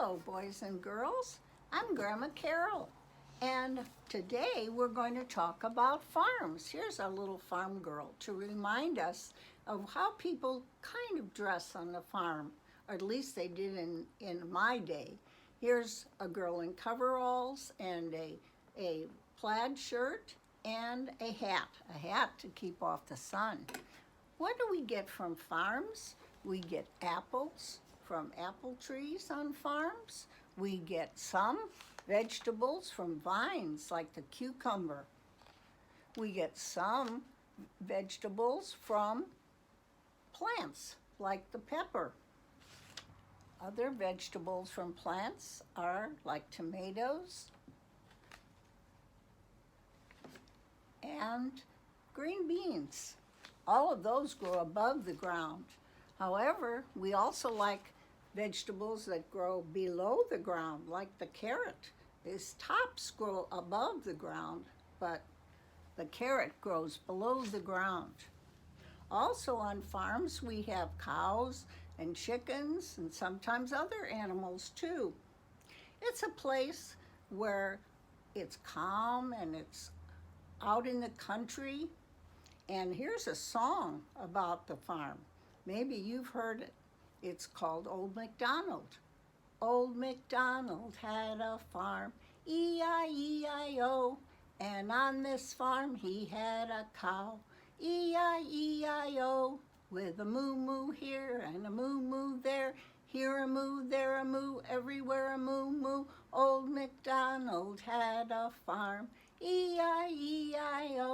Hello, boys and girls. I'm Grandma Carol, and today we're going to talk about farms. Here's a little farm girl to remind us of how people kind of dress on the farm, or at least they did in my day. Here's a girl in coveralls and a plaid shirt and a hat to keep off the sun. What do we get from farms? We get apples from apple trees on farms. We get some vegetables from vines like the cucumber. We get some vegetables from plants like the pepper. Other vegetables from plants are like tomatoes and green beans. All of those grow above the ground. However, we also like vegetables that grow below the ground, like the carrot. Its tops grow above the ground, but the carrot grows below the ground. Also on farms, we have cows and chickens and sometimes other animals too. It's a place where it's calm and it's out in the country. And here's a song about the farm. Maybe you've heard it. It's called Old MacDonald. Old MacDonald had a farm, E-I-E-I-O, and on this farm he had a cow, E-I-E-I-O, with a moo-moo here and a moo-moo there, here a moo, there a moo, everywhere a moo-moo. Old MacDonald had a farm, E-I-E-I-O.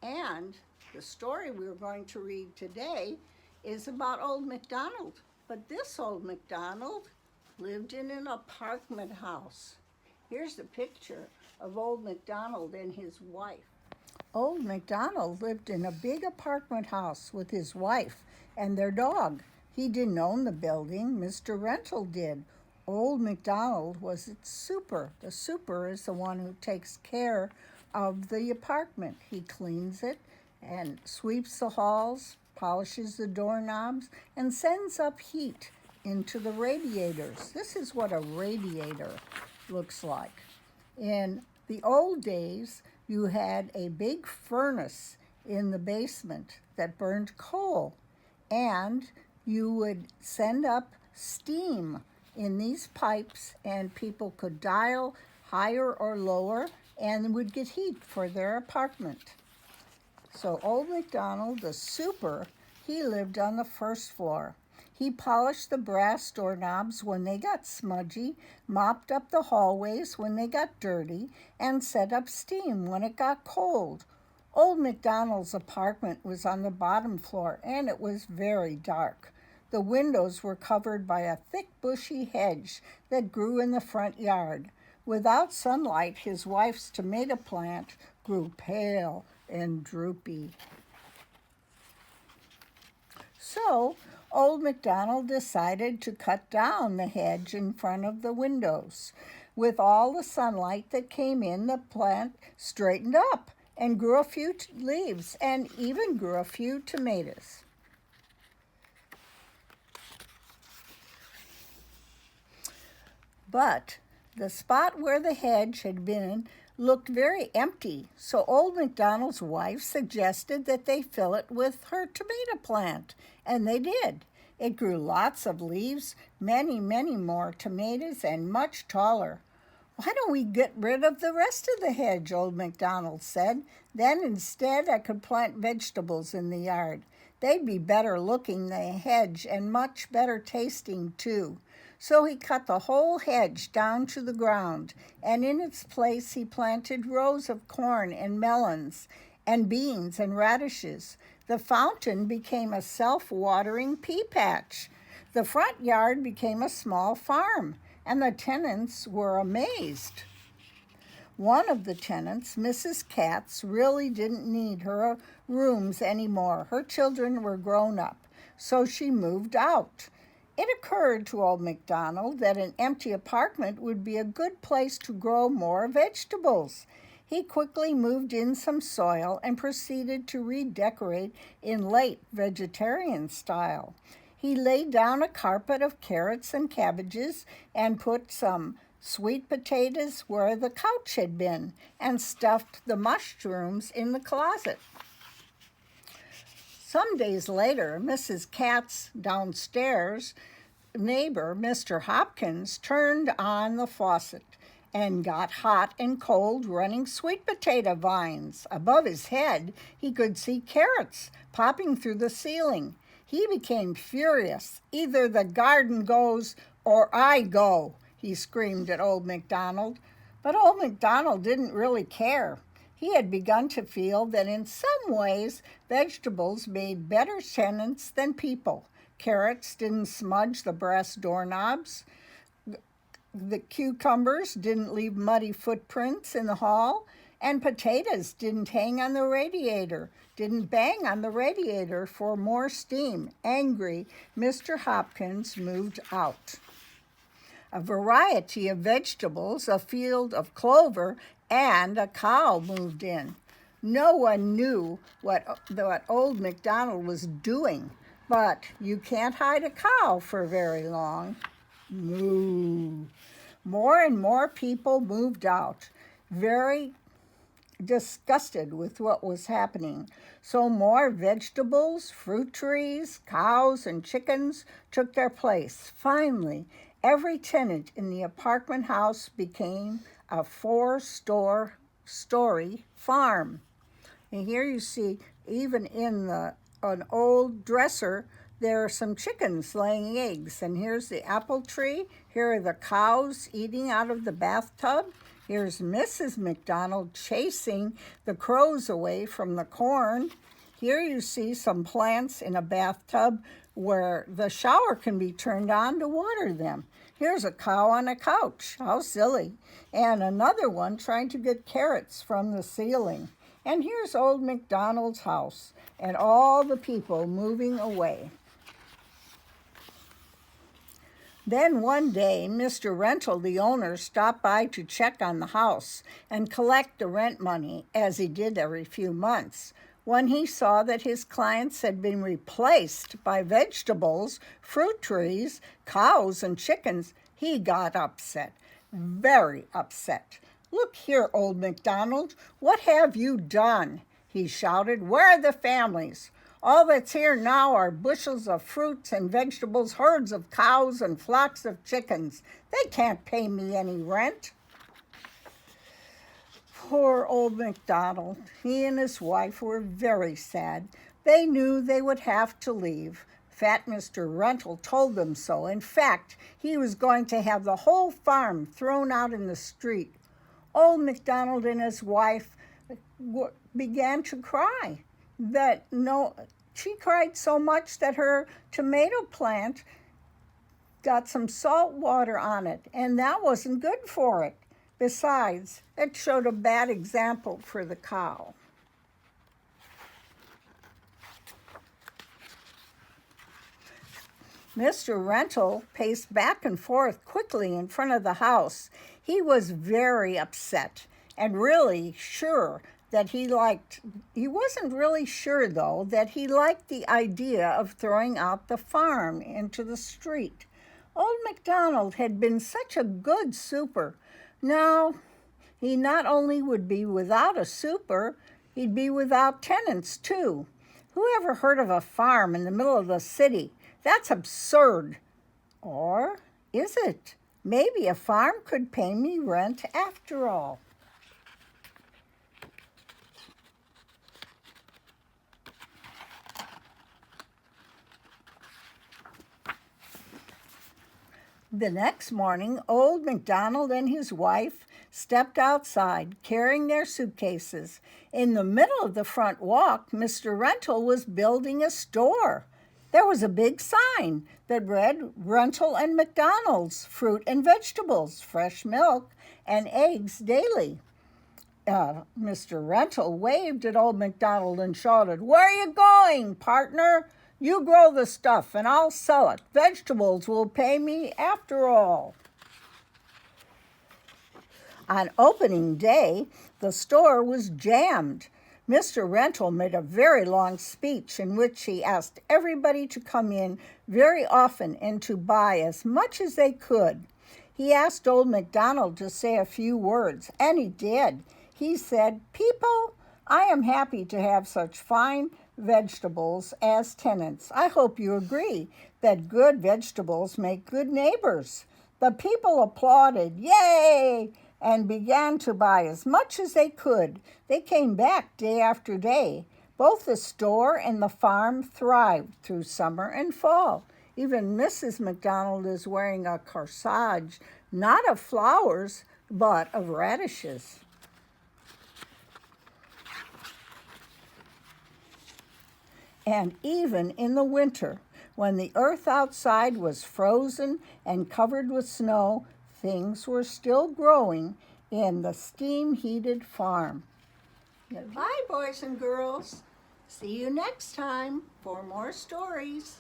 And the story we're going to read today is about Old MacDonald. But this Old MacDonald lived in an apartment house. Here's the picture of Old MacDonald and his wife. Old MacDonald lived in a big apartment house with his wife and their dog. He didn't own the building, Mr. Rental did. Old MacDonald was its super. The super is the one who takes care of the apartment. He cleans it and sweeps the halls, polishes the doorknobs, and sends up heat into the radiators. This is what a radiator looks like. In the old days, you had a big furnace in the basement that burned coal, and you would send up steam in these pipes, and people could dial higher or lower and would get heat for their apartment. So Old MacDonald, the super, he lived on the first floor. He polished the brass doorknobs when they got smudgy, mopped up the hallways when they got dirty, and set up steam when it got cold. Old MacDonald's apartment was on the bottom floor, and it was very dark. The windows were covered by a thick bushy hedge that grew in the front yard. Without sunlight, his wife's tomato plant grew pale and droopy. So, Old MacDonald decided to cut down the hedge in front of the windows. With all the sunlight that came in, the plant straightened up and grew a few leaves and even grew a few tomatoes. But the spot where the hedge had been looked very empty, so Old MacDonald's wife suggested that they fill it with her tomato plant, and they did. It grew lots of leaves, many, many more tomatoes, and much taller. "Why don't we get rid of the rest of the hedge?" Old MacDonald said. "Then instead I could plant vegetables in the yard. They'd be better looking than a hedge and much better tasting too." So he cut the whole hedge down to the ground, and in its place he planted rows of corn and melons and beans and radishes. The fountain became a self-watering pea patch. The front yard became a small farm, and the tenants were amazed. One of the tenants, Mrs. Katz, really didn't need her rooms anymore. Her children were grown up, so she moved out. It occurred to Old MacDonald that an empty apartment would be a good place to grow more vegetables. He quickly moved in some soil and proceeded to redecorate in late vegetarian style. He laid down a carpet of carrots and cabbages and put some sweet potatoes where the couch had been and stuffed the mushrooms in the closet. Some days later, Mrs. Cat's downstairs neighbor, Mr. Hopkins, turned on the faucet and got hot and cold running sweet potato vines. Above his head, he could see carrots popping through the ceiling. He became furious. "Either the garden goes or I go," he screamed at Old MacDonald. But Old MacDonald didn't really care. He had begun to feel that in some ways vegetables made better tenants than people. Carrots didn't smudge the brass doorknobs. The cucumbers didn't leave muddy footprints in the hall. And potatoes didn't bang on the radiator for more steam. Angry, Mr. Hopkins moved out. A variety of vegetables, a field of clover, and a cow moved in. No one knew what Old MacDonald was doing, but you can't hide a cow for very long. Moo. More and more people moved out, very disgusted with what was happening. So more vegetables, fruit trees, cows, and chickens took their place. Finally, every tenant in the apartment house became a 4-story farm. And here you see, even in an old dresser, there are some chickens laying eggs. And here's the apple tree. Here are the cows eating out of the bathtub. Here's Mrs. MacDonald chasing the crows away from the corn. Here you see some plants in a bathtub where the shower can be turned on to water them. Here's a cow on a couch. How silly. And another one trying to get carrots from the ceiling. And here's Old MacDonald's house and all the people moving away. Then one day, Mr. Rental, the owner, stopped by to check on the house and collect the rent money, as he did every few months. When he saw that his clients had been replaced by vegetables, fruit trees, cows, and chickens, he got upset, very upset. "Look here, Old MacDonald, what have you done?" he shouted. "Where are the families? All that's here now are bushels of fruits and vegetables, herds of cows, and flocks of chickens. They can't pay me any rent." Poor Old MacDonald. He and his wife were very sad. They knew they would have to leave. Fat Mr. Rental told them so. In fact, he was going to have the whole farm thrown out in the street. Old MacDonald and his wife began to cry. She cried so much that her tomato plant got some salt water on it, and that wasn't good for it. Besides, it showed a bad example for the cow. Mr. Rental paced back and forth quickly in front of the house. He was very upset and really sure that he wasn't really sure, though, that he liked the idea of throwing out the farm into the street. Old MacDonald had been such a good super. Now, he not only would be without a super, he'd be without tenants, too. Who ever heard of a farm in the middle of the city? That's absurd. Or is it? Maybe a farm could pay me rent after all. The next morning, Old MacDonald and his wife stepped outside, carrying their suitcases. In the middle of the front walk, Mr. Rental was building a store. There was a big sign that read, "Rental and MacDonald's, fruit and vegetables, fresh milk, and eggs daily." Mr. Rental waved at Old MacDonald and shouted, "Where are you going, partner? You grow the stuff and I'll sell it. Vegetables will pay me after all." On opening day, the store was jammed. Mr. Rental made a very long speech in which he asked everybody to come in very often and to buy as much as they could. He asked old MacDonald to say a few words, and he did. He said, "People, I am happy to have such fine vegetables as tenants. I hope you agree that good vegetables make good neighbors." The people applauded, "Yay!" and began to buy as much as they could. They came back day after day. Both the store and the farm thrived through summer and fall. Even Mrs. MacDonald is wearing a corsage, not of flowers, but of radishes. And even in the winter, when the earth outside was frozen and covered with snow, things were still growing in the steam-heated farm. Goodbye, boys and girls. See you next time for more stories.